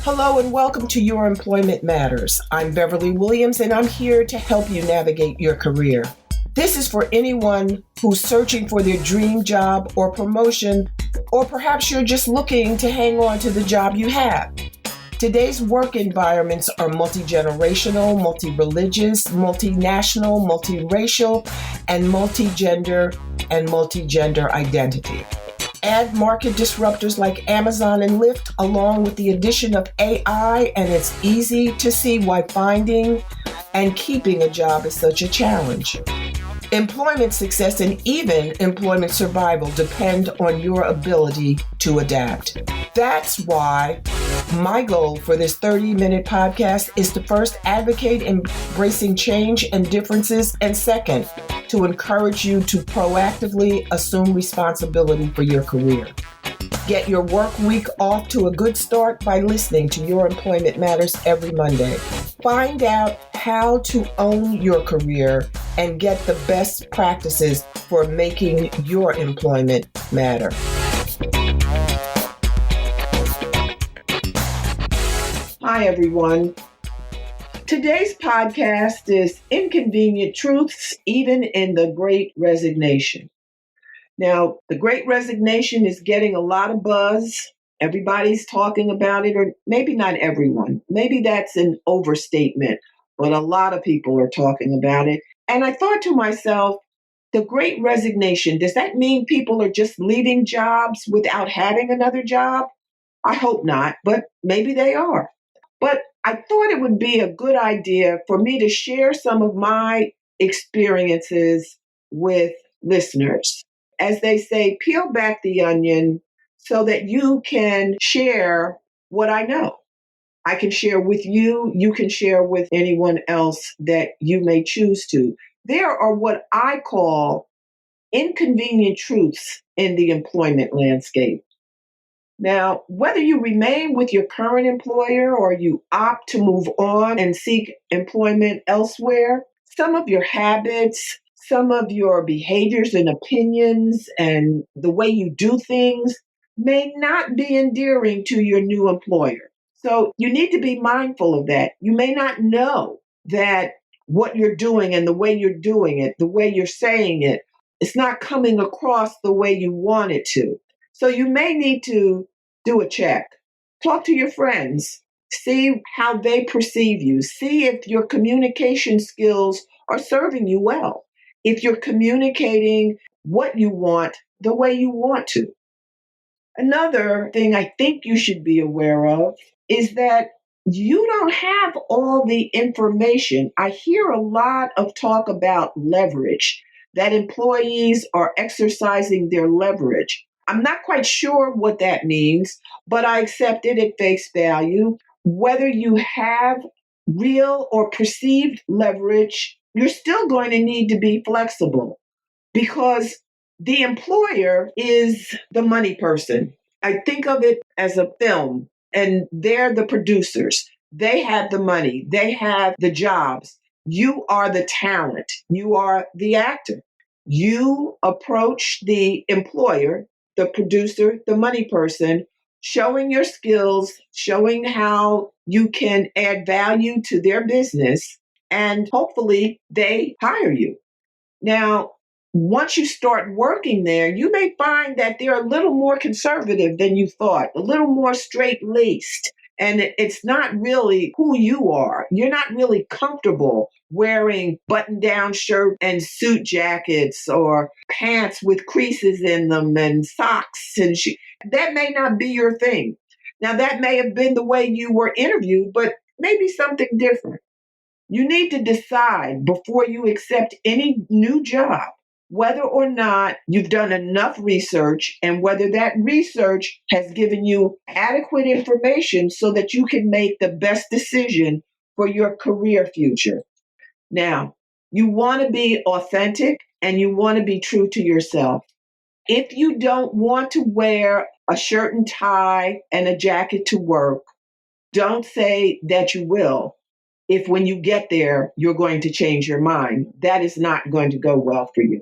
Hello and welcome to Your Employment Matters. I'm Beverly Williams and I'm here to help you navigate your career. This is for anyone who's searching for their dream job or promotion, or perhaps you're just looking to hang on to the job you have. Today's work environments are multi-generational, multi-religious, multinational, multiracial, and multi-gender identity. Add market disruptors like Amazon and Lyft, along with the addition of AI, and it's easy to see why finding and keeping a job is such a challenge. Employment success and even employment survival depend on your ability to adapt. That's why my goal for this 30-minute podcast is to first advocate embracing change and differences, and second, to encourage you to proactively assume responsibility for your career. Get your work week off to a good start by listening to Your Employment Matters every Monday. Find out how to own your career and get the best practices for making your employment matter. Hi, everyone. Today's podcast is Inconvenient Truths, Even in the Great Resignation. Now, the Great Resignation is getting a lot of buzz. Everybody's talking about it, or maybe not everyone. Maybe that's an overstatement, but a lot of people are talking about it. And I thought to myself, the Great Resignation, does that mean people are just leaving jobs without having another job? I hope not, but maybe they are. But I thought it would be a good idea for me to share some of my experiences with listeners. As they say, peel back the onion so that you can share what I know. I can share with you, you can share with anyone else that you may choose to. There are what I call inconvenient truths in the employment landscape. Now, whether you remain with your current employer or you opt to move on and seek employment elsewhere, some of your habits, some of your behaviors and opinions and the way you do things may not be endearing to your new employer. So you need to be mindful of that. You may not know that what you're doing and the way you're doing it, the way you're saying it, it's not coming across the way you want it to. So you may need to do a check. Talk to your friends. See how they perceive you. See if your communication skills are serving you well. If you're communicating what you want the way you want to. Another thing I think you should be aware of is that you don't have all the information. I hear a lot of talk about leverage, that employees are exercising their leverage. I'm not quite sure what that means, but I accept it at face value. Whether you have real or perceived leverage, you're still going to need to be flexible because the employer is the money person. I think of it as a film, and they're the producers. They have the money. They have the jobs. You are the talent. You are the actor. You approach the employer, the producer, the money person, showing your skills, showing how you can add value to their business, and hopefully they hire you. Now, once you start working there, you may find that they're a little more conservative than you thought, a little more straight-laced. And it's not really who you are. You're not really comfortable wearing button-down shirt and suit jackets or pants with creases in them and socks and that may not be your thing. Now, that may have been the way you were interviewed, but maybe something different. You need to decide before you accept any new job whether or not you've done enough research and whether that research has given you adequate information so that you can make the best decision for your career future. Now, you want to be authentic and you want to be true to yourself. If you don't want to wear a shirt and tie and a jacket to work, don't say that you will. If when you get there, you're going to change your mind, that is not going to go well for you.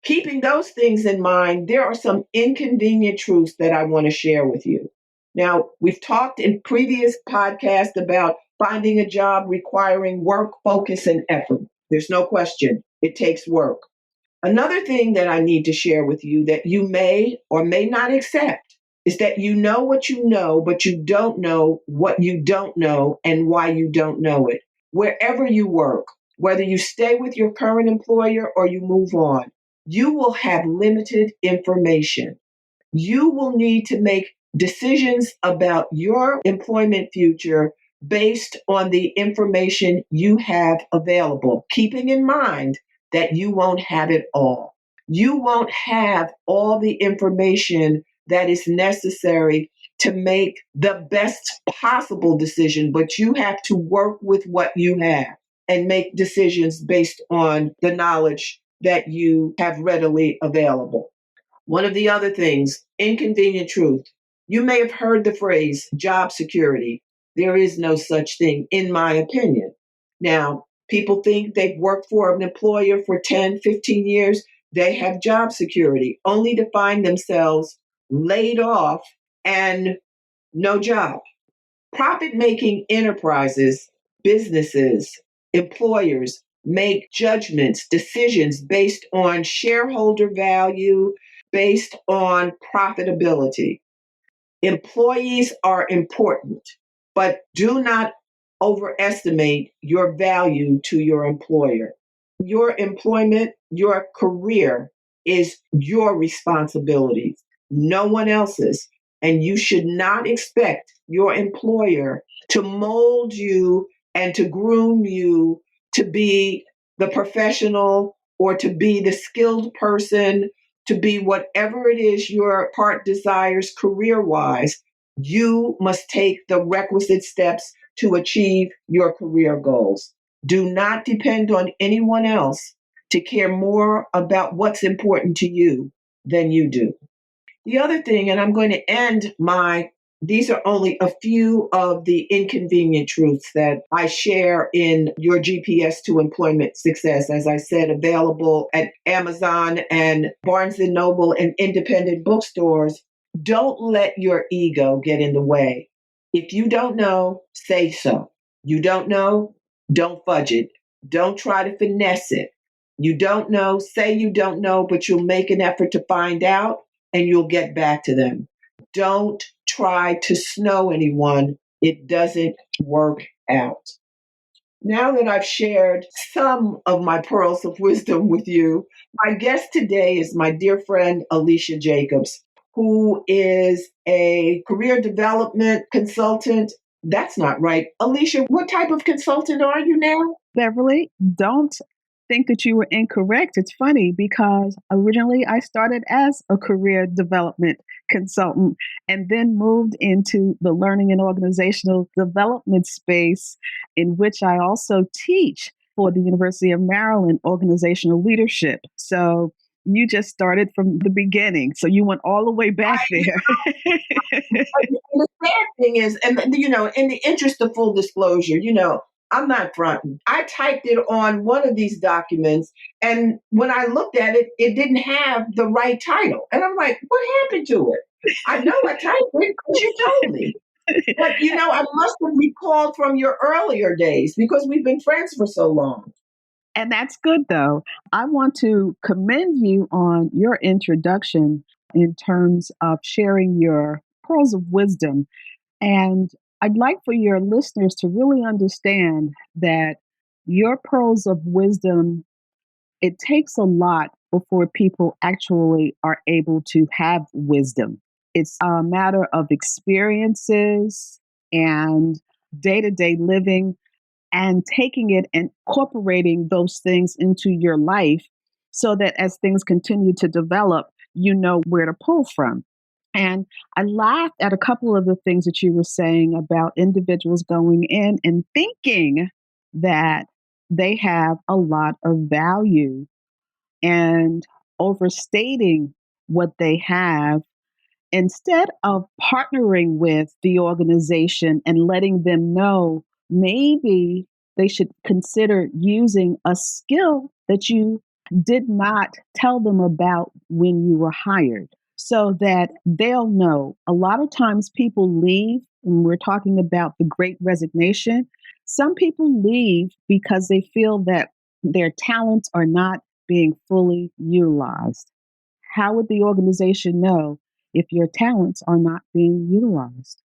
Keeping those things in mind, there are some inconvenient truths that I want to share with you. Now, we've talked in previous podcasts about finding a job requiring work, focus, and effort. There's no question, it takes work. Another thing that I need to share with you that you may or may not accept is that you know what you know, but you don't know what you don't know and why you don't know it. Wherever you work, whether you stay with your current employer or you move on, you will have limited information. You will need to make decisions about your employment future based on the information you have available, keeping in mind that you won't have it all. You won't have all the information that is necessary to make the best possible decision, but you have to work with what you have and make decisions based on the knowledge that you have readily available. One of the other things, inconvenient truth. You may have heard the phrase job security. There is no such thing, in my opinion. Now, people think they've worked for an employer for 10, 15 years. They have job security, only to find themselves laid off and no job. Profit making enterprises, businesses, employers make judgments, decisions based on shareholder value, based on profitability. Employees are important, but do not overestimate your value to your employer. Your employment, your career is your responsibility, no one else's. And you should not expect your employer to mold you and to groom you to be the professional or to be the skilled person, to be whatever it is your heart desires career wise. You must take the requisite steps to achieve your career goals. Do not depend on anyone else to care more about what's important to you than you do. The other thing, and I'm going to end these are only a few of the inconvenient truths that I share in your GPS to employment success. As I said, available at Amazon and Barnes and Noble and independent bookstores. Don't let your ego get in the way. If you don't know, say so. You don't know, don't fudge it. Don't try to finesse it. You don't know, say you don't know, but you'll make an effort to find out and you'll get back to them. Don't try to snow anyone. It doesn't work out. Now that I've shared some of my pearls of wisdom with you, my guest today is my dear friend, Alicia Jacobs, who is a career development consultant. That's not right. Alicia, what type of consultant are you now? Beverly, don't think that you were incorrect. It's funny because originally I started as a career development consultant and then moved into the learning and organizational development space, in which I also teach for the University of Maryland organizational leadership. So you just started from the beginning. So you went all the way back there. The sad thing is, and in the interest of full disclosure, I'm not fronting. I typed it on one of these documents, and when I looked at it, it didn't have the right title. And I'm like, what happened to it? I know I typed it because you told me. But, I must have recalled from your earlier days because we've been friends for so long. And that's good, though. I want to commend you on your introduction in terms of sharing your pearls of wisdom. And I'd like for your listeners to really understand that your pearls of wisdom, it takes a lot before people actually are able to have wisdom. It's a matter of experiences and day to day living and taking it and incorporating those things into your life so that as things continue to develop, you know where to pull from. And I laughed at a couple of the things that you were saying about individuals going in and thinking that they have a lot of value and overstating what they have instead of partnering with the organization and letting them know maybe they should consider using a skill that you did not tell them about when you were hired. so that they'll know. A lot of times people leave, and we're talking about the great resignation. Some people leave because they feel that their talents are not being fully utilized. How would the organization know if your talents are not being utilized?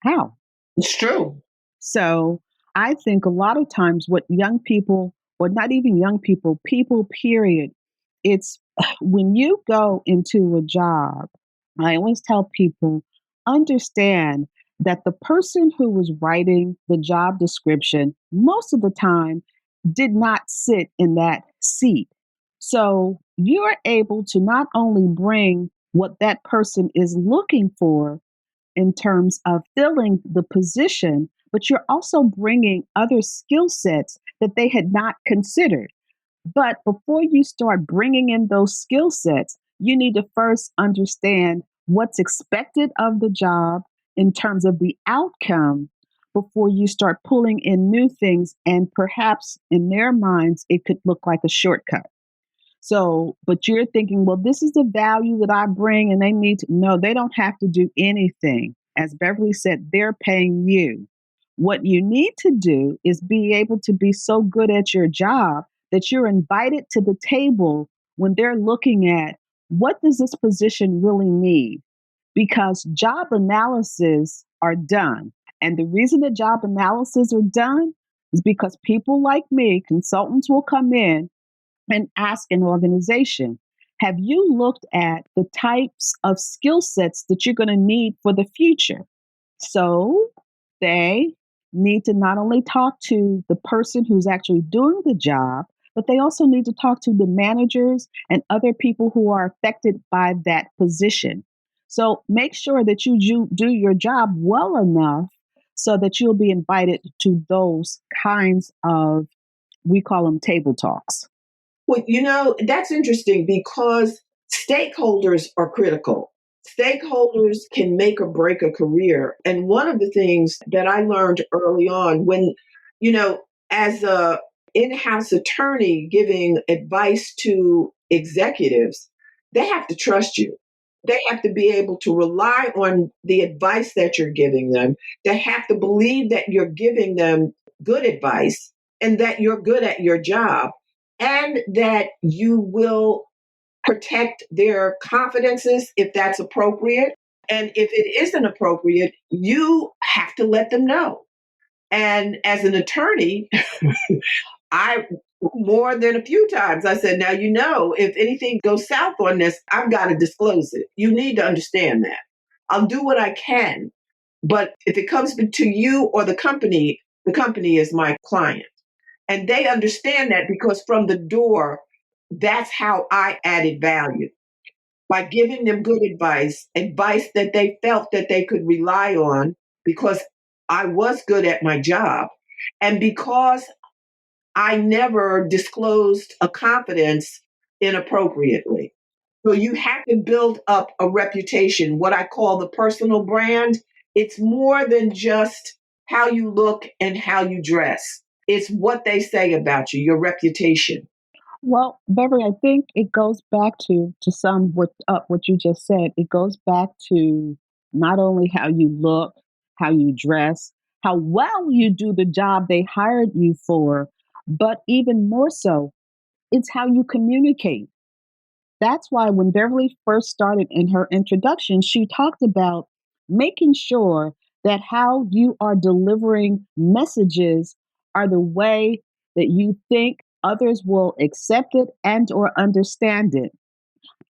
How? It's true. So I think a lot of times what young people, or not even young people, people, period, it's when you go into a job, I always tell people understand that the person who was writing the job description most of the time did not sit in that seat. So you're able to not only bring what that person is looking for, in terms of filling the position, but you're also bringing other skill sets that they had not considered. But before you start bringing in those skill sets, you need to first understand what's expected of the job in terms of the outcome before you start pulling in new things. And perhaps in their minds, it could look like a shortcut. So, but you're thinking, well, this is the value that I bring, and they need to no, they don't have to do anything. As Beverly said, they're paying you. What you need to do is be able to be so good at your job that you're invited to the table when they're looking at what does this position really need? Because job analysis are done. And the reason the job analysis are done is because people like me, consultants will come in and ask an organization, have you looked at the types of skill sets that you're going to need for the future? So they need to not only talk to the person who's actually doing the job, but they also need to talk to the managers and other people who are affected by that position. So make sure that you do your job well enough so that you'll be invited to those kinds of, we call them table talks. Well, that's interesting because stakeholders are critical. Stakeholders can make or break a career. And one of the things that I learned early on when, you know, as a in-house attorney giving advice to executives, they have to trust you. They have to be able to rely on the advice that you're giving them. They have to believe that you're giving them good advice and that you're good at your job and that you will protect their confidences if that's appropriate. And if it isn't appropriate, you have to let them know. And as an attorney, I more than a few times I said, now if anything goes south on this, I've got to disclose it. You need to understand that. I'll do what I can. But if it comes to you or the company is my client. And they understand that because from the door, that's how I added value by giving them good advice that they felt that they could rely on because I was good at my job. And because I never disclosed a confidence inappropriately. So you have to build up a reputation, what I call the personal brand. It's more than just how you look and how you dress. It's what they say about you, your reputation. Well, Beverly, I think it goes back to some what you just said. It goes back to not only how you look, how you dress, how well you do the job they hired you for, but even more so, it's how you communicate. That's why when Beverly first started in her introduction, she talked about making sure that how you are delivering messages are the way that you think others will accept it and or understand it.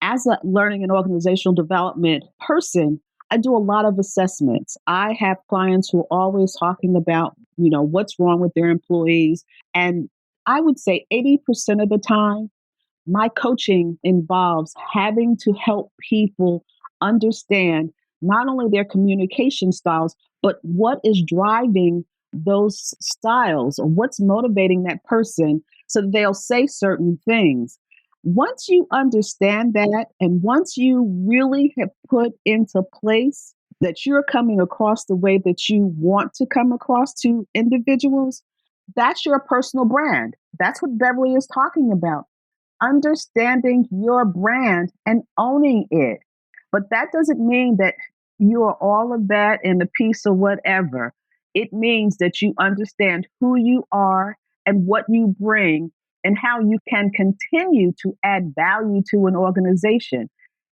As a learning and organizational development person, I do a lot of assessments. I have clients who are always talking about, what's wrong with their employees. And I would say 80% of the time, my coaching involves having to help people understand not only their communication styles, but what is driving those styles or what's motivating that person so that they'll say certain things. Once you understand that, and once you really have put into place that you're coming across the way that you want to come across to individuals, that's your personal brand. That's what Beverly is talking about, understanding your brand and owning it. But that doesn't mean that you are all of that and a piece of whatever. It means that you understand who you are and what you bring and how you can continue to add value to an organization.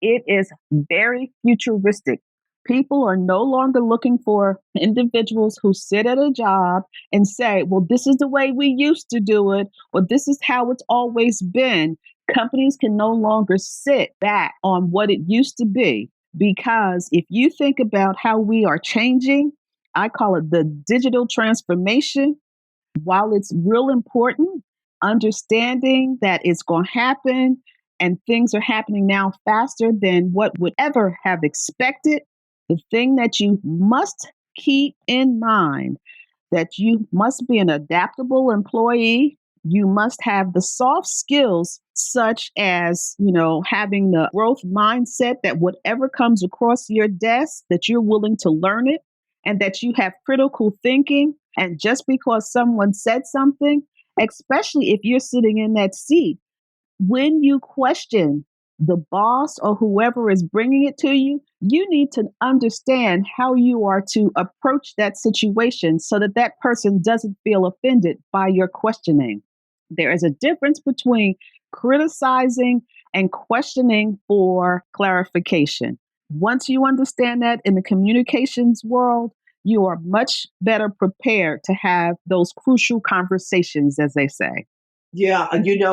It is very futuristic. People are no longer looking for individuals who sit at a job and say, well, this is the way we used to do it, or this is how it's always been. Companies can no longer sit back on what it used to be, because if you think about how we are changing, I call it the digital transformation. While it's real important, understanding that it's going to happen and things are happening now faster than what would ever have expected, the thing that you must keep in mind that you must be an adaptable employee. You must have the soft skills such as, having the growth mindset that whatever comes across your desk, that you're willing to learn it and that you have critical thinking. And just because someone said something, especially if you're sitting in that seat, when you question the boss or whoever is bringing it to you, you need to understand how you are to approach that situation so that that person doesn't feel offended by your questioning. There is a difference between criticizing and questioning for clarification. Once you understand that in the communications world, you are much better prepared to have those crucial conversations, as they say. Yeah,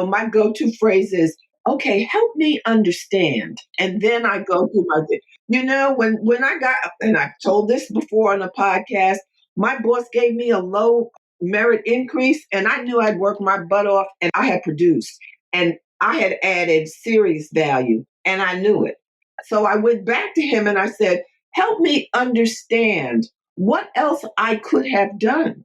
my go-to phrase is, "Okay, help me understand," and then I go through my thing. When I got, and I've told this before on a podcast, my boss gave me a low merit increase, and I knew I'd worked my butt off, and I had produced, and I had added serious value, and I knew it. So I went back to him and I said, "Help me understand what else I could have done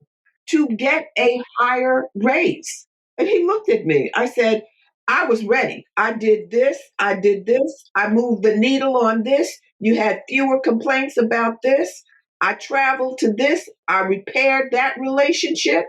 to get a higher raise." And he looked at me. I said, "I was ready. I did this. I did this. I moved the needle on this. You had fewer complaints about this. I traveled to this. I repaired that relationship."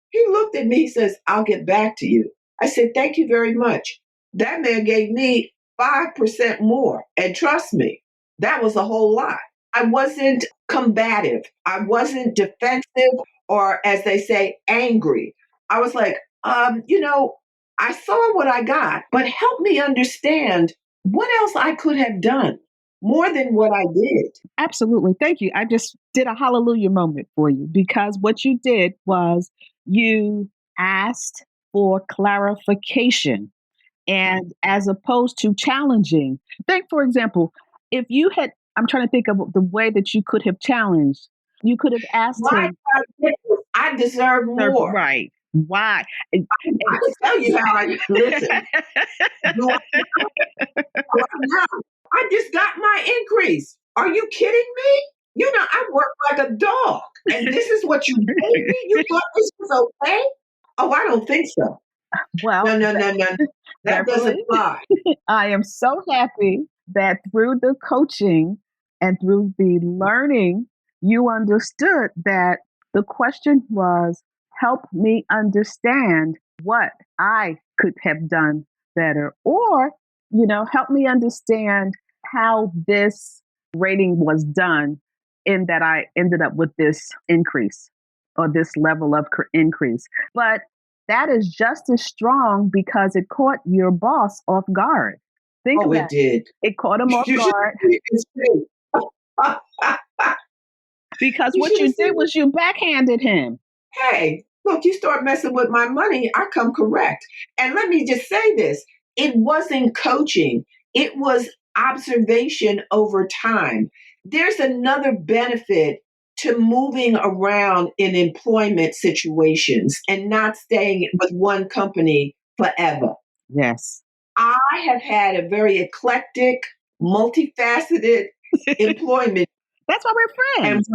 He looked at me. He says, "I'll get back to you." I said, "Thank you very much." That man gave me 5% more. And trust me, that was a whole lot. I wasn't combative. I wasn't defensive or, as they say, angry. I was like, I saw what I got, but help me understand what else I could have done more than what I did. Absolutely. Thank you. I just did a hallelujah moment for you because what you did was you asked for clarification and as opposed to challenging. Think, for example, if you had, I'm trying to think of the way that you could have challenged. You could have asked Why him, I deserve more. right, why? And- I can tell you how I listen. Do I right now? I just got my increase. Are you kidding me? I work like a dog, and this is what you gave me. You thought this was okay? Oh, I don't think so. well, No, no, no, no. That Beverly, doesn't fly. I am so happy that through the coaching and through the learning, you understood that the question was help me understand what I could have done better, or, help me understand how this rating was done in that I ended up with this increase or this level of increase. But that is just as strong because it caught your boss off guard. Think Oh, about it did. it. It caught him off You should guard see it. It's true. because You what should have you seen did it. was you backhanded him. Hey, look, you start messing with my money, I come correct. And let me just say this, it wasn't coaching, it was observation over time. There's another benefit to moving around in employment situations and not staying with one company forever. Yes. I have had a very eclectic, multifaceted employment. That's why we're And friends.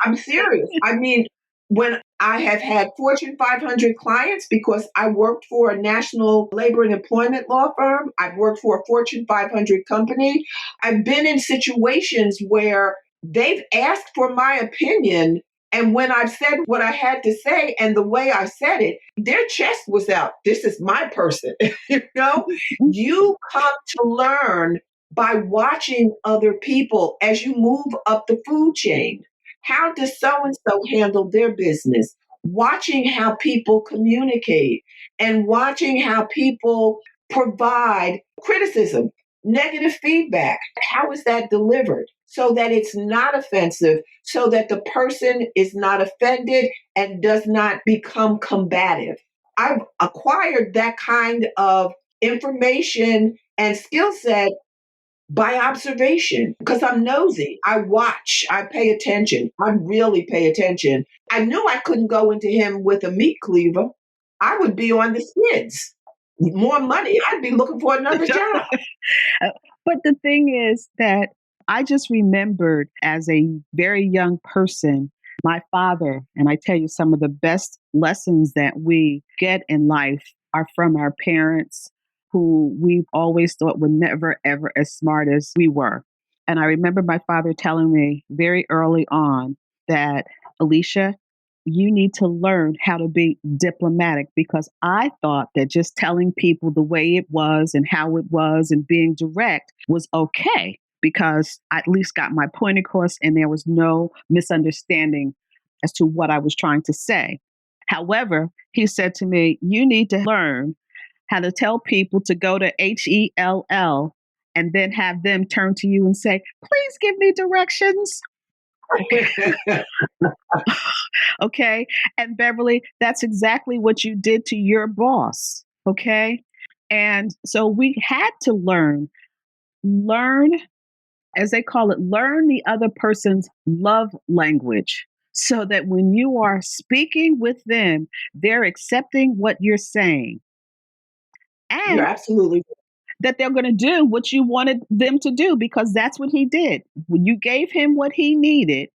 I'm serious. I mean, when I have had Fortune 500 clients because I worked for a national labor and employment law firm, I've worked for a Fortune 500 company. I've been in situations where they've asked for my opinion. And when I've said what I had to say and the way I said it, their chest was out. This is my person. You come to learn by watching other people as you move up the food chain. How does so and so handle their business? Watching how people communicate and watching how people provide criticism, negative feedback. How is that delivered so that it's not offensive, so that the person is not offended and does not become combative? I've acquired that kind of information and skill set by observation because I'm nosy. I watch, I pay attention. I really pay attention. I knew I couldn't go into him with a meat cleaver. I would be on the skids. More money, I'd be looking for another job. But the thing is that I just remembered as a very young person, my father, and I tell you, some of the best lessons that we get in life are from our parents who we've always thought were never, ever as smart as we were. And I remember my father telling me very early on that, Alicia, you need to learn how to be diplomatic, because I thought that just telling people the way it was and how it was and being direct was okay because I at least got my point across and there was no misunderstanding as to what I was trying to say. However, he said to me, you need to learn how to tell people to go to HELL and then have them turn to you and say, please give me directions. Okay. And Beverly, that's exactly what you did to your boss. Okay. And so we had to learn, as they call it, learn the other person's love language so that when you are speaking with them, they're accepting what you're saying You're and absolutely that they're going to do what you wanted them to do, because that's what he did. When you gave him what he needed,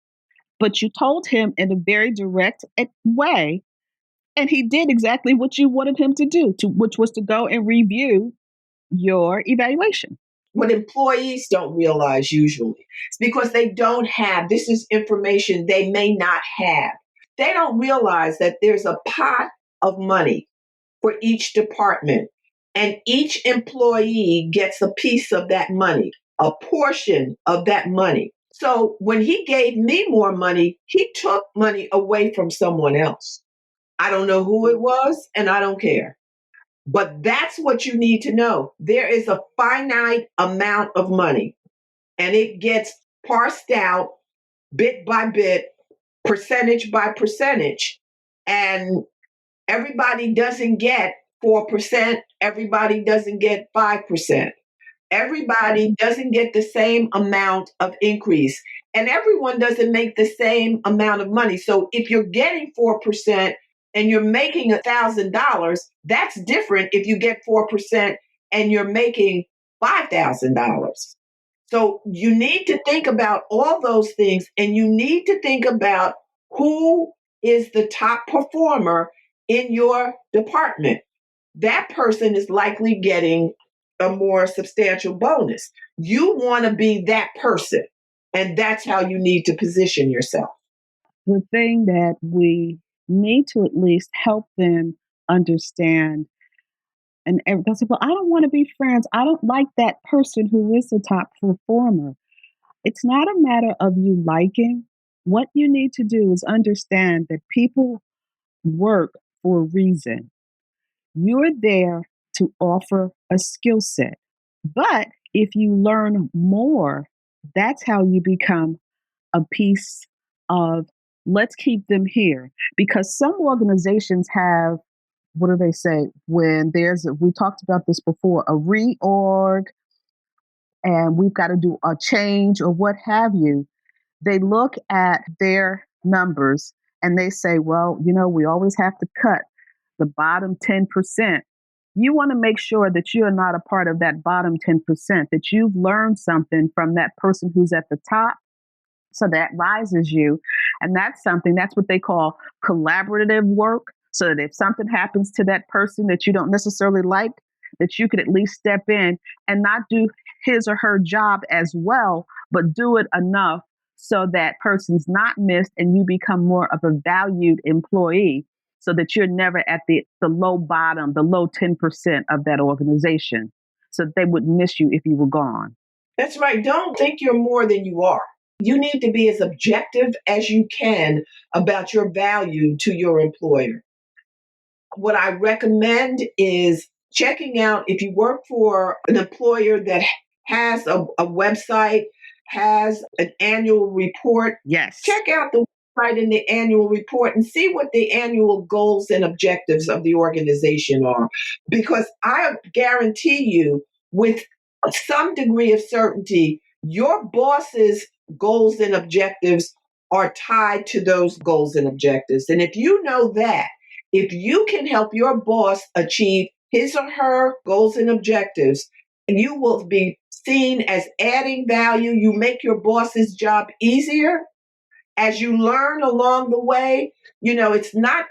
but you told him in a very direct way. And he did exactly what you wanted him to do, which was to go and review your evaluation. what employees don't realize usually. It's because they don't have, this is information they may not have. They don't realize that there's a pot of money for each department, and each employee gets a piece of that money, a portion of that money. So when he gave me more money, he took money away from someone else. I don't know who it was, and I don't care. But that's what you need to know. There is a finite amount of money, and it gets parsed out bit by bit, percentage by percentage. And everybody doesn't get 4%, everybody doesn't get 5%. Everybody doesn't get the same amount of increase, and everyone doesn't make the same amount of money. So if you're getting 4% and you're making $1,000, that's different if you get 4% and you're making $5,000. So you need to think about all those things, and you need to think about who is the top performer in your department. That person is likely getting a more substantial bonus. You want to be that person, and that's how you need to position yourself. The thing that we need to at least help them understand, and they'll say, well, I don't want to be friends. I don't like that person who is the top performer. It's not a matter of you liking. What you need to do is understand that people work for a reason. You're there to offer a skill set. But if you learn more, that's how you become a piece of, let's keep them here. Because some organizations have, what do they say? When we talked about this before, a reorg, and we've got to do a change or what have you, they look at their numbers and they say, well, we always have to cut the bottom 10%. You want to make sure that you are not a part of that bottom 10%, that you've learned something from that person who's at the top. So that rises you. And that's what they call collaborative work. So that if something happens to that person that you don't necessarily like, that you could at least step in and not do his or her job as well, but do it enough so that person's not missed and you become more of a valued employee, so that you're never at the low bottom, the low 10% of that organization. So that they would miss you if you were gone. That's right. Don't think you're more than you are. You need to be as objective as you can about your value to your employer. What I recommend is checking out if you work for an employer that has a website, has an annual report, Yes. check out the website and the annual report and see what the annual goals and objectives of the organization are. Because I guarantee you, with some degree of certainty, your boss's goals and objectives are tied to those goals and objectives. And if you know that, if you can help your boss achieve his or her goals and objectives, you will be seen as adding value. You make your boss's job easier as you learn along the way. It's not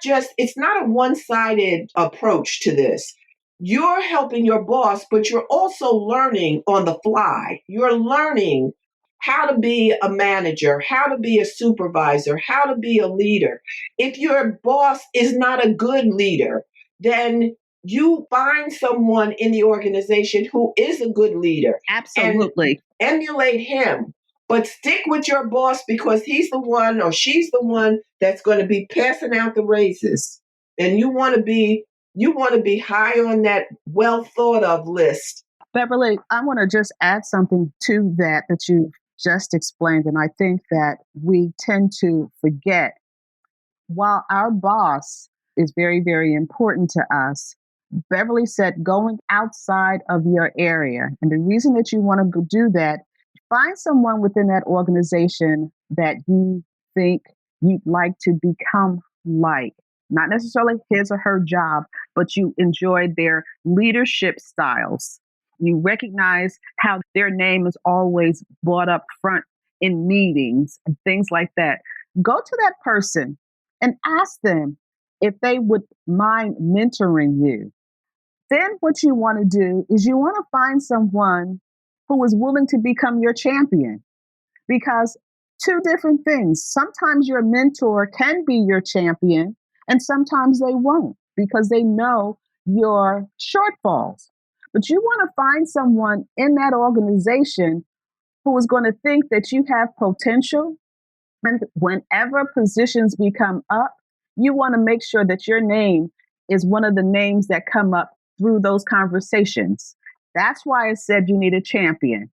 a one-sided approach to this. You're helping your boss, but you're also learning on the fly. You're learning how to be a manager, how to be a supervisor, how to be a leader. If your boss is not a good leader, then you find someone in the organization who is a good leader and Absolutely. emulate him, but stick with your boss because he's the one or she's the one that's going to be passing out the raises. And you want to be high on that well thought of list. Beverly, I want to just add something to that you just explained. And I think that we tend to forget while our boss is very, very important to us, Beverly said going outside of your area. And the reason that you want to do that, find someone within that organization that you think you'd like to become like. Not necessarily his or her job, but you enjoy their leadership styles. You recognize how their name is always brought up front in meetings and things like that. Go to that person and ask them if they would mind mentoring you. Then what you want to do is you want to find someone who is willing to become your champion, because two different things. Sometimes your mentor can be your champion and sometimes they won't because they know your shortfalls. But you want to find someone in that organization who is going to think that you have potential, and whenever positions become up, you want to make sure that your name is one of the names that come up through those conversations. That's why I said you need a champion.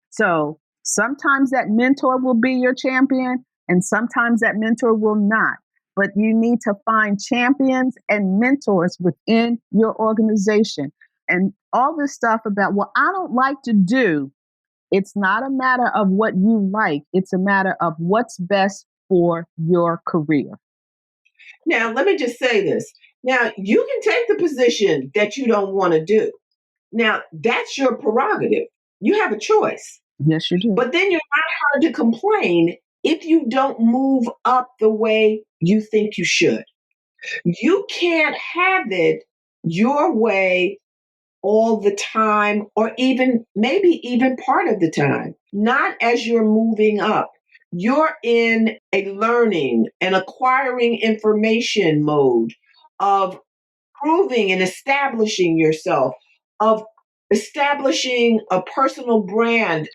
So sometimes that mentor will be your champion, and sometimes that mentor will not. But you need to find champions and mentors within your organization. And all this stuff about, well, I don't like to do, it's not a matter of what you like, it's a matter of what's best for your career. Now, let me just say this. Now, you can take the position that you don't want to do. Now, that's your prerogative. You have a choice. Yes, you do. But then you're not heard to complain if you don't move up the way you think you should. You can't have it your way all the time, or even maybe even part of the time, not as you're moving up. You're in a learning and acquiring information mode of proving and establishing yourself, of establishing a personal brand,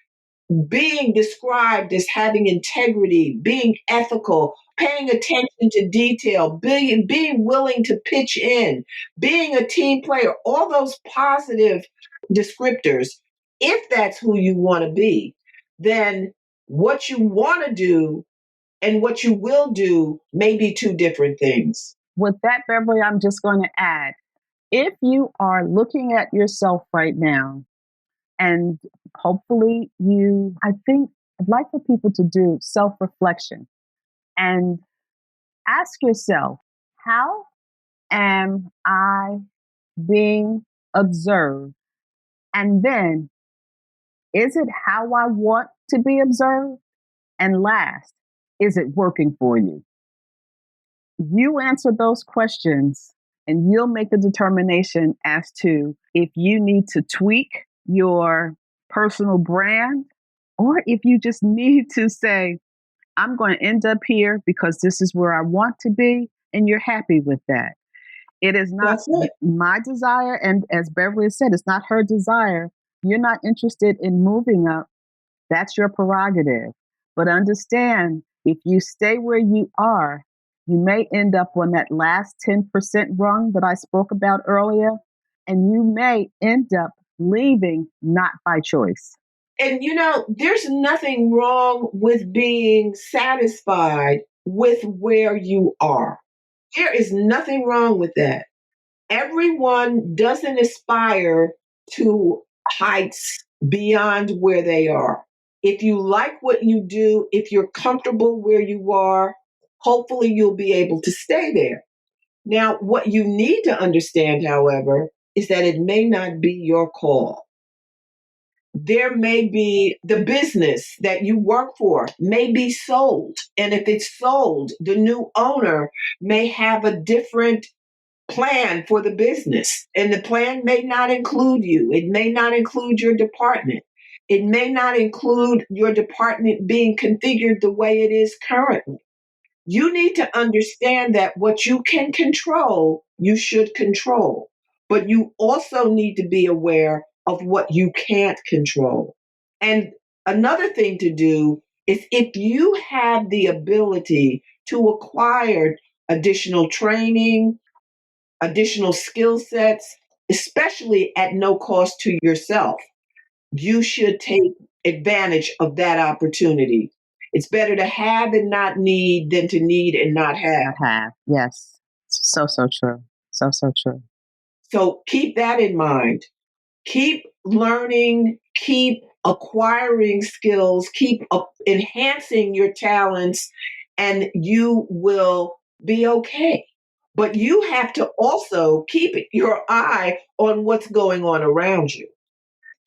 being described as having integrity, being ethical, paying attention to detail, being willing to pitch in, being a team player, all those positive descriptors. If that's who you want to be, then what you want to do and what you will do may be two different things. With that, Beverly, I'm just going to add, if you are looking at yourself right now, and hopefully I think I'd like for people to do self reflection and ask yourself, how am I being observed? And then, is it how I want to be observed? And last, is it working for you? You answer those questions and you'll make a determination as to if you need to tweak your personal brand, or if you just need to say, I'm going to end up here because this is where I want to be, and you're happy with that. It is not That's it. my desire. And as Beverly said, it's not her desire. You're not interested in moving up. That's your prerogative. But understand, if you stay where you are, you may end up on that last 10% rung that I spoke about earlier, and you may end up leaving not by choice. And there's nothing wrong with being satisfied with where you are. There is nothing wrong with that. Everyone doesn't aspire to heights beyond where they are. If you like what you do, if you're comfortable where you are, hopefully you'll be able to stay there. Now, what you need to understand, however, is that it may not be your call. There may be the business that you work for may be sold. And if it's sold, the new owner may have a different plan for the business. And the plan may not include you. It may not include your department. It may not include your department being configured the way it is currently. You need to understand that what you can control, you should control. But you also need to be aware of what you can't control. And another thing to do is if you have the ability to acquire additional training, additional skill sets, especially at no cost to yourself, you should take advantage of that opportunity. It's better to have and not need than to need and not have. Not have. Yes. So, so true. So, so true. So keep that in mind. Keep learning, keep acquiring skills, keep enhancing your talents, and you will be okay. But you have to also keep your eye on what's going on around you.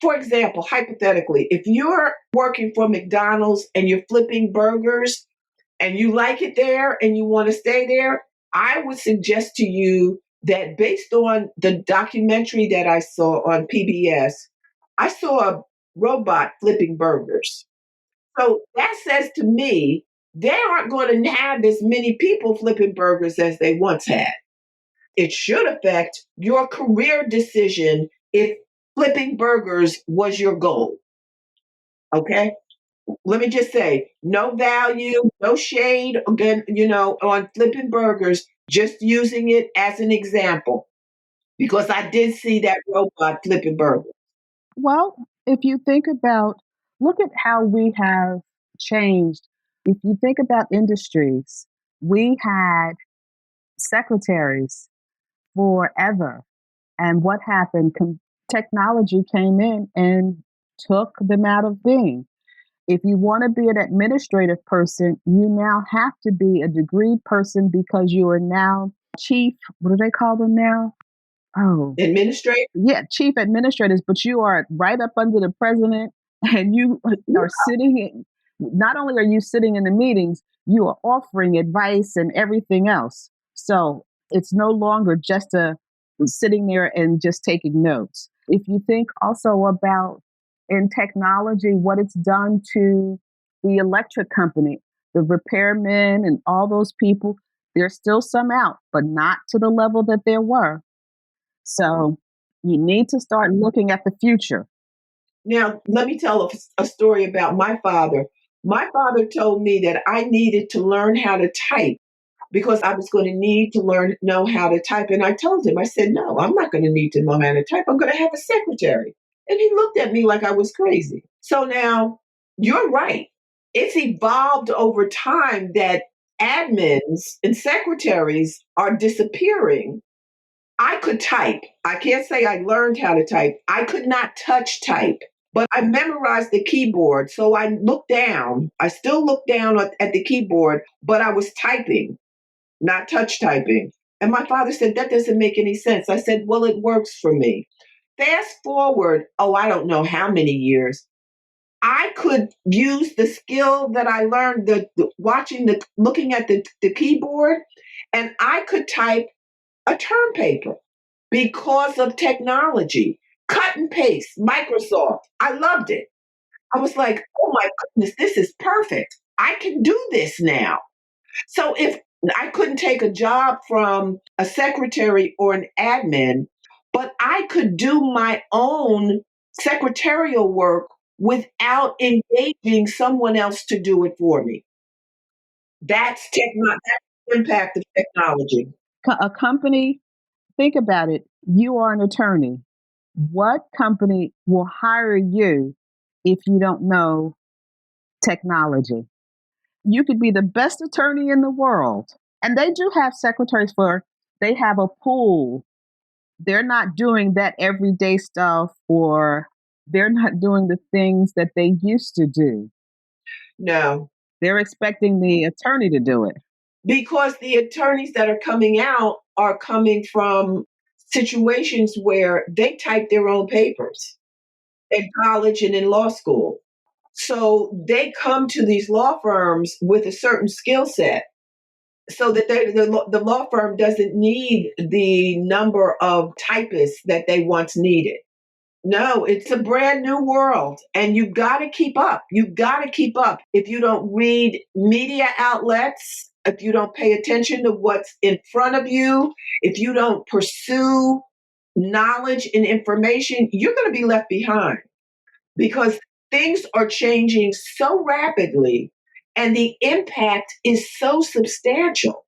For example, hypothetically, if you're working for McDonald's and you're flipping burgers and you like it there and you want to stay there, I would suggest to you that based on the documentary that I saw on PBS, I saw a robot flipping burgers. So that says to me, they aren't going to have as many people flipping burgers as they once had. It should affect your career decision if flipping burgers was your goal. Okay? Let me just say, no value, no shade again, on flipping burgers, just using it as an example. Because I did see that robot flipping burgers. Well, if you think about, look at how we have changed. If you think about industries, we had secretaries forever. And what happened? Technology came in and took them out of being. If you want to be an administrative person, you now have to be a degree person because you are now chief. What do they call them now? Oh, Administrator? yeah, chief administrators, but you are right up under the president and you are sitting in, not only are you sitting in the meetings, you are offering advice and everything else. So it's no longer just a sitting there and just taking notes. If you think also about in technology, what it's done to the electric company, the repairmen and all those people, there's still some out, but not to the level that there were. So you need to start looking at the future. Now, let me tell a story about my father. My father told me that I needed to learn how to type because I was going to need to know how to type. And I told him, I said, no, I'm not going to need to know how to type. I'm going to have a secretary. And he looked at me like I was crazy. So now you're right. It's evolved over time that admins and secretaries are disappearing. I could type. I can't say I learned how to type. I could not touch type, but I memorized the keyboard. So I looked down. I still looked down at the keyboard, but I was typing, not touch typing. And my father said, that doesn't make any sense. I said, well, it works for me. Fast forward, I don't know how many years. I could use the skill that I learned, looking at the keyboard, and I could type a term paper because of technology. Cut and paste, Microsoft. I loved it. I was like, oh my goodness, this is perfect. I can do this now. So if I couldn't take a job from a secretary or an admin, but I could do my own secretarial work without engaging someone else to do it for me. That's the impact of technology. A company, think about it. You are an attorney. What company will hire you if you don't know technology? You could be the best attorney in the world. And they do have secretaries for, they have a pool. They're not doing that everyday stuff, or they're not doing the things that they used to do. No, They're expecting the attorney to do it. because the attorneys that are coming out are coming from situations where they type their own papers in college and in law school. So they come to these law firms with a certain skill set so that the law firm doesn't need the number of typists that they once needed. No, it's a brand new world, and you've got to keep up. You've got to keep up. If you don't read media outlets, if you don't pay attention to what's in front of you, if you don't pursue knowledge and information, you're going to be left behind because things are changing so rapidly and the impact is so substantial.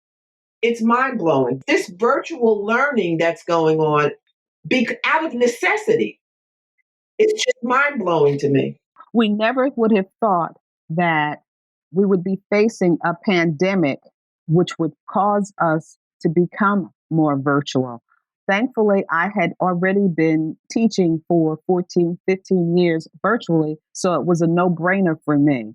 It's mind blowing. This virtual learning that's going on out of necessity, it's just mind blowing to me. We never would have thought that we would be facing a pandemic which would cause us to become more virtual. Thankfully, I had already been teaching for 14, 15 years virtually, so it was a no brainer for me.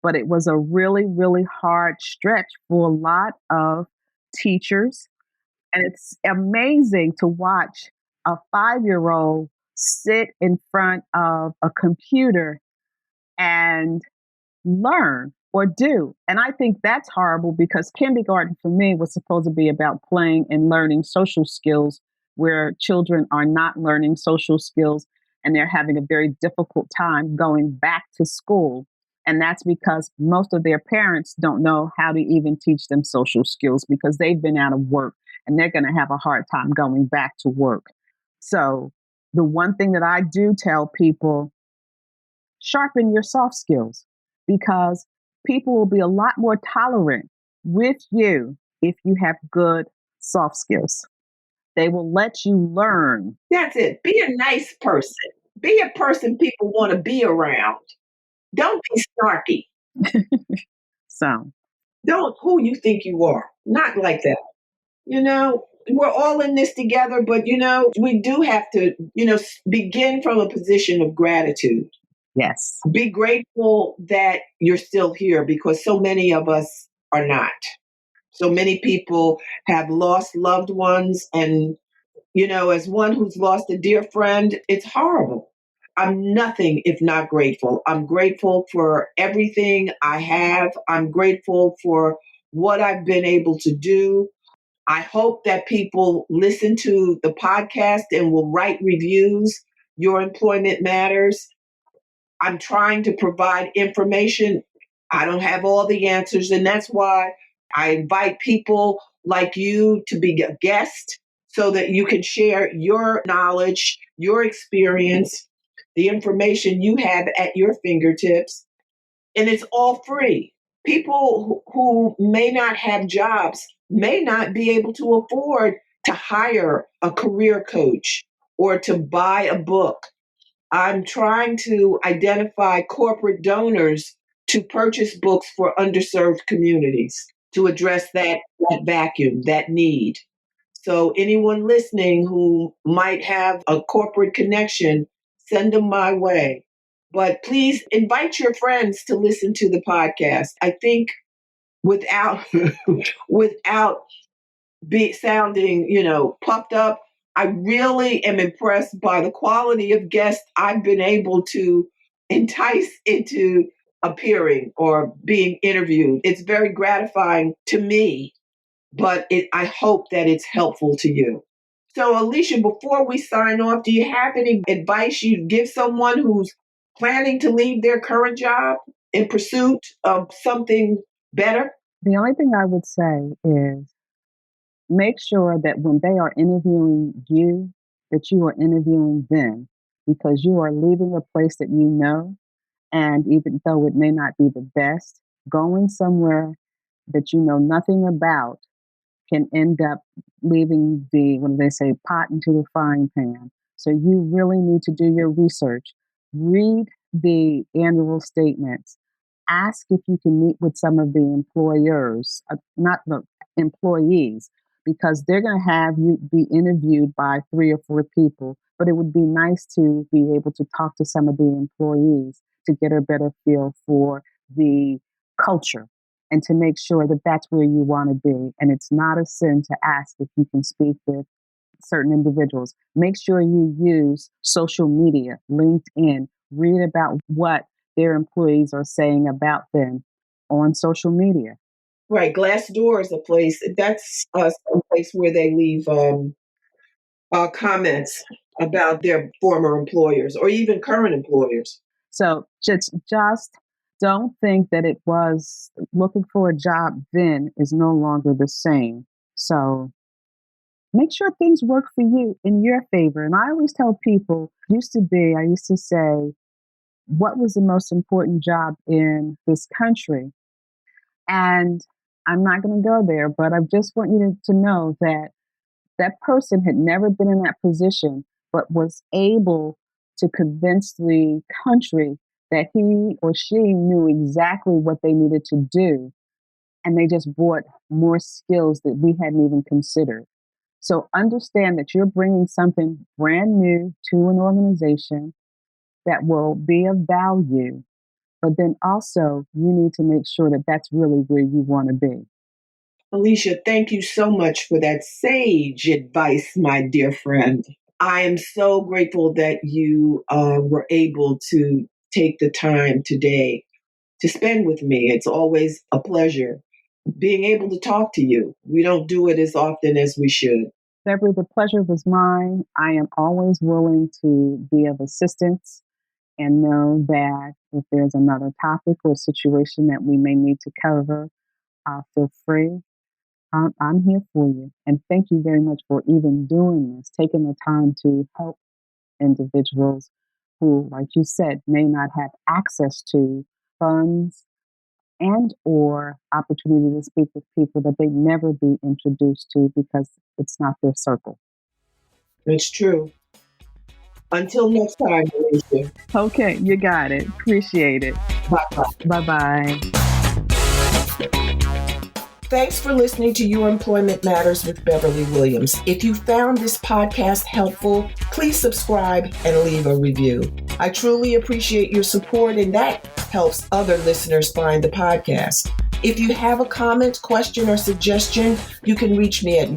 But it was a really, really hard stretch for a lot of teachers. And it's amazing to watch a 5-year old sit in front of a computer and learn or do. And I think that's horrible because kindergarten for me was supposed to be about playing and learning social skills, where children are not learning social skills and they're having a very difficult time going back to school. And that's because most of their parents don't know how to even teach them social skills because they've been out of work and they're going to have a hard time going back to work. So, the one thing that I do tell people, sharpen your soft skills, because people will be a lot more tolerant with you if you have good soft skills. They will let you learn. That's it. Be a nice person. Be a person people want to be around. Don't be snarky. So, Don't who you think you are. Not like that. We're all in this together, but we do have to, begin from a position of gratitude. yes. Be grateful that you're still here because so many of us are not. So many people have lost loved ones. And, as one who's lost a dear friend, it's horrible. I'm nothing if not grateful. I'm grateful for everything I have. I'm grateful for what I've been able to do. I hope that people listen to the podcast and will write reviews. Your employment matters. I'm trying to provide information. I don't have all the answers, and that's why I invite people like you to be a guest so that you can share your knowledge, your experience, the information you have at your fingertips, and it's all free. People who may not have jobs may not be able to afford to hire a career coach or to buy a book. I'm trying to identify corporate donors to purchase books for underserved communities to address that vacuum, that need. So, anyone listening who might have a corporate connection, send them my way. But please invite your friends to listen to the podcast. I think without without be sounding, puffed up. I really am impressed by the quality of guests I've been able to entice into appearing or being interviewed. It's very gratifying to me, but I hope that it's helpful to you. So, Alicia, before we sign off, do you have any advice you'd give someone who's planning to leave their current job in pursuit of something better? The only thing I would say is make sure that when they are interviewing you, that you are interviewing them, because you are leaving a place that you know And even though it may not be the best, going somewhere that you know nothing about can end up leaving the, what do they say, pot into the frying pan. So you really need to do your research. Read the annual statements. Ask if you can meet with some of the employers, not the employees, because they're going to have you be interviewed by 3 or 4 people. But it would be nice to be able to talk to some of the employees to get a better feel for the culture and to make sure that that's where you want to be. And it's not a sin to ask if you can speak with certain individuals. Make sure you use social media, LinkedIn, read about what their employees are saying about them on social media. Right. Glassdoor is a place that's some place where they leave comments about their former employers or even current employers. So just don't think that it was looking for a job then is no longer the same. So make sure things work for you in your favor. And I always tell people, I used to say, what was the most important job in this country? And I'm not going to go there, but I just want you to know that that person had never been in that position, but was able to convince the country that he or she knew exactly what they needed to do. And they just brought more skills that we hadn't even considered. So understand that you're bringing something brand new to an organization that will be of value, but then also you need to make sure that that's really where you want to be. Alicia, thank you so much for that sage advice, my dear friend. I am so grateful that you were able to take the time today to spend with me. It's always a pleasure being able to talk to you. We don't do it as often as we should. Deborah, the pleasure was mine. I am always willing to be of assistance and know that if there's another topic or situation that we may need to cover, feel free. I'm here for you. And thank you very much for even doing this, taking the time to help individuals who, like you said, may not have access to funds and or opportunity to speak with people that they never be introduced to because it's not their circle. It's true. Until next time, Alicia. Okay, you got it. Appreciate it. Bye-bye. Bye-bye. Thanks for listening to Your Employment Matters with Beverly Williams. If you found this podcast helpful, please subscribe and leave a review. I truly appreciate your support, and that helps other listeners find the podcast. If you have a comment, question, or suggestion, you can reach me at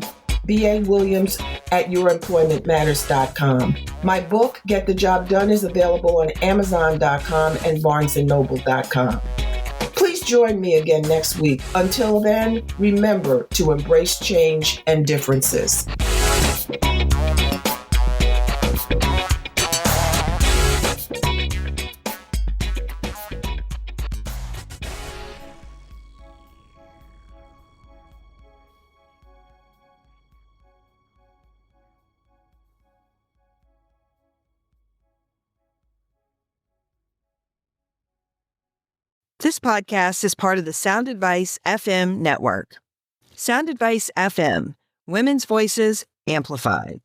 bawilliams@youremploymentmatters.com. My book, Get the Job Done, is available on Amazon.com and BarnesandNoble.com. Please join me again next week. Until then, remember to embrace change and differences. This podcast is part of the Sound Advice FM network. Sound Advice FM, women's voices amplified.